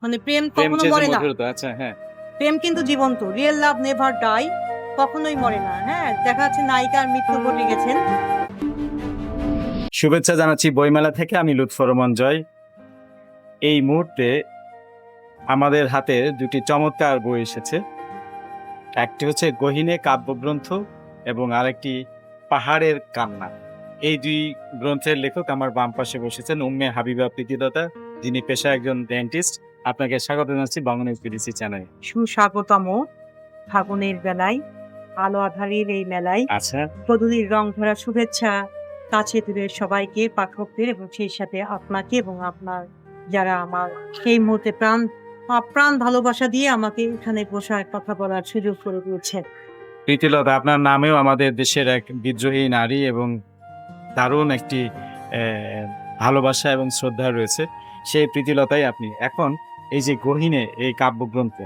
মানে প্রেম প্রেম কখনো চেয়েছে মরে না। মধুরতা। আচ্ছা, হ্যাঁ। প্রেম কিন্তু জীবন্ত, রিয়েল লাভ নেভার ডাই, কখনোই মরে না। হ্যাঁ, দেখা যাচ্ছে নায়িকার মৃত্যু ঘটে গেছেন। শুভেচ্ছা জানাচ্ছি বইমেলা থেকে, আমি লুৎফর রহমান জয়। এই মুহূর্তে আমাদের হাতে দুটি চমৎকার বই এসেছে। একটি হচ্ছে গহীনে কাব্যগ্রন্থ এবং আরেকটি পাহাড়ের কান্না। এই দুই গ্রন্থের লেখক আমার বাম পাশে বসেছেন উম্মে হাবিবা প্রীতিলতা, যিনি পেশায় একজন ডেন্টিস্ট। আপনাকে স্বাগত জানাচ্ছি বাংলানিউজ পিডিসি চ্যানেলে। সুস্বাগতম ফাগুনের বেলায়, আলো আধারের এই মেলায় আচ্ছা, পদুলির রং ধরা শুভেচ্ছা কাছে দূরের সবাইকে, পাঠকদের এবং সেই সাথে আপনাকে এবং আপনার যারা আমার সেই মুহূর্তে প্রাণ ভালোবাসা দিয়ে আমাকে এখানে বসার কথা বলার সুযোগ করে দিয়েছেন। প্রীতিলতা, আপনার নামেও আমাদের দেশের এক বিদ্রোহী নারী এবং দারুণ একটি ভালোবাসা এবং শ্রদ্ধা রয়েছে। সেই প্রীতিলতাই আপনি। এখন এই যে গহীনে এই কাব্যগ্রন্থ,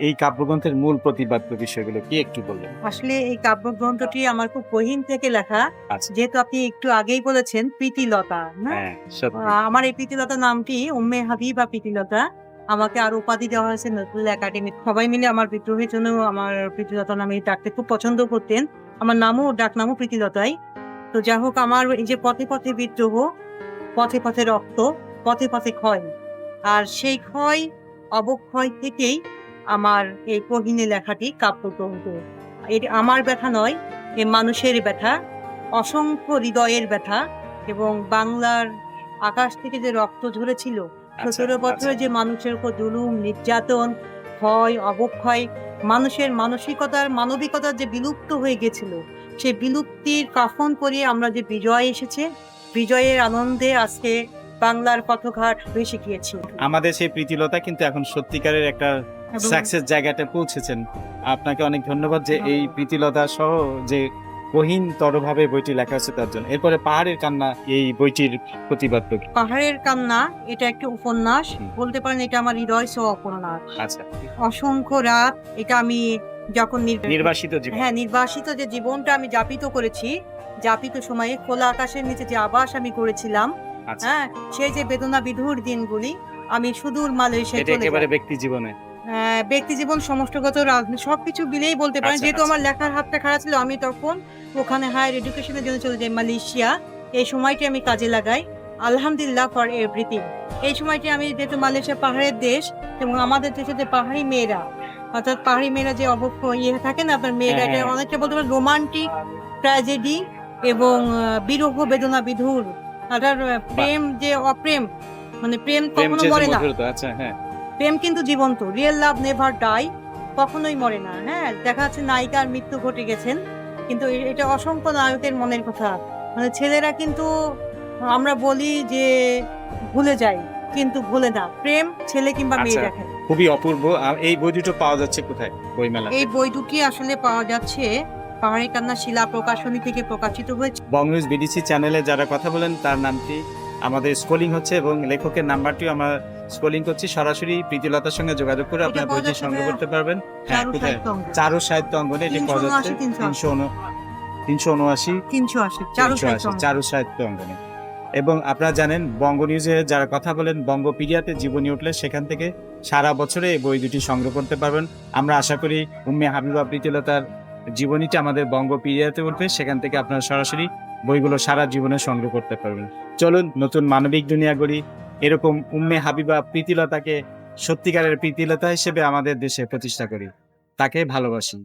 এই কাব্যগ্রন্থের মূল প্রতিপাদ্য বিষয়গুলো কি একটু বললেন? আসলে এই কাব্যগ্রন্থটি আমার খুব গহীন থেকে লেখা, আচ্ছা, যেহেতু আপনি একটু আগেই বলেছেন প্রীতিলতা, না? হ্যাঁ, সত্যি। আমার এই প্রীতিলতা নামটি উম্মে হাবিবা প্রীতিলতা। আমাকে আর উপাধি দেওয়া হয়েছে নজরুল একাডেমি। সবাই মিলে আমার বিদ্রোহের জন্য আমার প্রীতিলতা নামে ডাকতে খুব পছন্দ করতেন। আমার নামও ডাকনামও প্রীতিলতাই। তো যাই হোক, আমার এই যে পথে পথে বিদ্রোহ, পথে পথে রক্ত, পথে পথে ক্ষয়, আর সেই ক্ষয় অবক্ষয় থেকেই আমার এই গহীনে লেখাটি কাব্যগ্রন্থ। এটি আমার ব্যথা নয়, এ মানুষের ব্যথা, অসংখ্য হৃদয়ের ব্যথা। এবং বাংলার আকাশ থেকে যে রক্ত ঝরেছিল, আচ্ছা, 17 বছরে আচ্ছা। যে মানুষের উপর জুলুম, নির্যাতন, ক্ষয়, অবক্ষয়, মানুষের মানবিকতার যে বিলুপ্ত হয়ে গেছিল, সেই বিলুপ্তির কাফন করিয়ে আমরা যে বিজয় এসেছে, বিজয়ের আনন্দে আজকে বাংলার পথঘাট বেশি গিয়েছি। আমাদের সেই প্রীতিলতা কিন্তু এখন সত্যিকারের একটা এবং সাকসেস জায়গাটা পৌঁছেছেন। আপনাকে অনেক ধন্যবাদ যে এই প্রীতিলতা সহ যে গহীনতরভাবে বইটি লেখা হয়েছে তার জন্য। এরপরে পাহাড়ের কান্না, এই বইটির প্রতিপাদ্য কি? পাহাড়ের কান্না এটা একটা উপন্যাস, বলতে পারেন এটা আমার হৃদয় ছোঁয়া উপন্যাস। আচ্ছা, অসংখ্য রাত, এটা আমি যখন নির্বাসিত জীবন। হ্যাঁ, নির্বাসিত যে জীবনটা আমি যাপিত করেছি, যাপিত সময়ে খোলা আকাশের নিচে যে আবাস আমি করেছিলাম, আচ্ছা, হ্যাঁ, সেই যে বেদনা বিধুর দিনগুলি, আমি সুদূর মালয়েশিয়ায় এটা চলে একেবারে যাই। ব্যক্তি জীবনে। ব্যক্তি জীবন, সমষ্টিগত রাজনীতি সবকিছু মিলেই বলতে পারেন। আচ্ছা, যেহেতু আচ্ছা। আমার লেখার হাতটা খারাপ ছিল, আমি তখন ওখানে হায়ার এডুকেশনের জন্য চলে যাই মালয়েশিয়া। এই সময়টি আমি কাজে লাগাই। আলহামদুলিল্লাহ ফর এভরিথিং। এই সময়টি আমি, যেহেতু মালয়েশিয়া পাহাড়ের দেশ, এবং আমাদের দেশে যে পাহাড়ি মেয়েরা, অর্থাৎ পাহাড়ি মেয়েরা যে থাকে না আপনার মেয়েরা, হ্যাঁ, এটা হ্যাঁ। অনেকটা বলতে পারেন রোমান্টিক ট্র্যাজেডি এবং বিরহ বেদনা বিধুর। অর্থাৎ প্রেম যে অপ্রেম, মানে প্রেম প্রেম কখনো চেয়েছে মরে না। মধুরতা। আচ্ছা, হ্যাঁ। প্রেম কিন্তু জীবন্ত, রিয়েল লাভ নেভার ডাই, কখনোই মরে না। হ্যাঁ, দেখা যাচ্ছে নায়িকার মৃত্যু ঘটে গেছেন, কিন্তু এটা অসংখ্য নায়কের মনের কথা। মানে ছেলেরা কিন্তু, আমরা বলি যে ভুলে যায়, কিন্তু ভুলে না। প্রেম ছেলে কিংবা মেয়ে আচ্ছা, দেখে। খুবই অপূর্ব। এই বই দুটো পাওয়া যাচ্ছে কোথায় বইমেলাতে? এই বই দুটি আসলে পাওয়া যাচ্ছে পাহাড়ের কান্না শিলা প্রকাশনী থেকে প্রকাশিত হয়েছে। বাংলানিউজ বিডিসি চ্যানেলে যারা কথা বলেন তার নামটি আমাদের স্ক্রলিং হচ্ছে এবং লেখকের নাম্বারটিও আমরা স্ক্রলিং করছি। সরাসরি প্রীতিলতার সঙ্গে যোগাযোগ করে এটা আপনার পাওয়া বইটি যাচ্ছে সংগ্রহ করতে পারবেন। হ্যাঁ, চারু কোথায়? সাহিত্য অঙ্গন। চারু সাহিত্য অঙ্গনে এটি পাওয়া যাচ্ছে। 379 380 চারু সাহিত্য অঙ্গন। চারু সাহিত্য অঙ্গনে। এবং আপনারা জানেন বঙ্গ নিউজে যারা কথা বলেন, বঙ্গপিডিয়াতে জীবনী উঠলে সেখান থেকে সারা বছরে এই বই দুটি সংগ্রহ করতে পারবেন। আমরা আশা করি উম্মে হাবিবা প্রীতিলতার জীবনীটা আমাদের বঙ্গপিডিয়াতে উঠবে, সেখান থেকে আপনারা সরাসরি বইগুলো সারা জীবনে সংগ্রহ করতে পারবেন। চলুন নতুন মানবিক দুনিয়া গড়ি, এরকম উম্মে হাবিবা প্রীতিলতাকে সত্যিকারের প্রীতিলতা হিসেবে আমাদের দেশে প্রতিষ্ঠা করি, তাকে ভালোবাসি।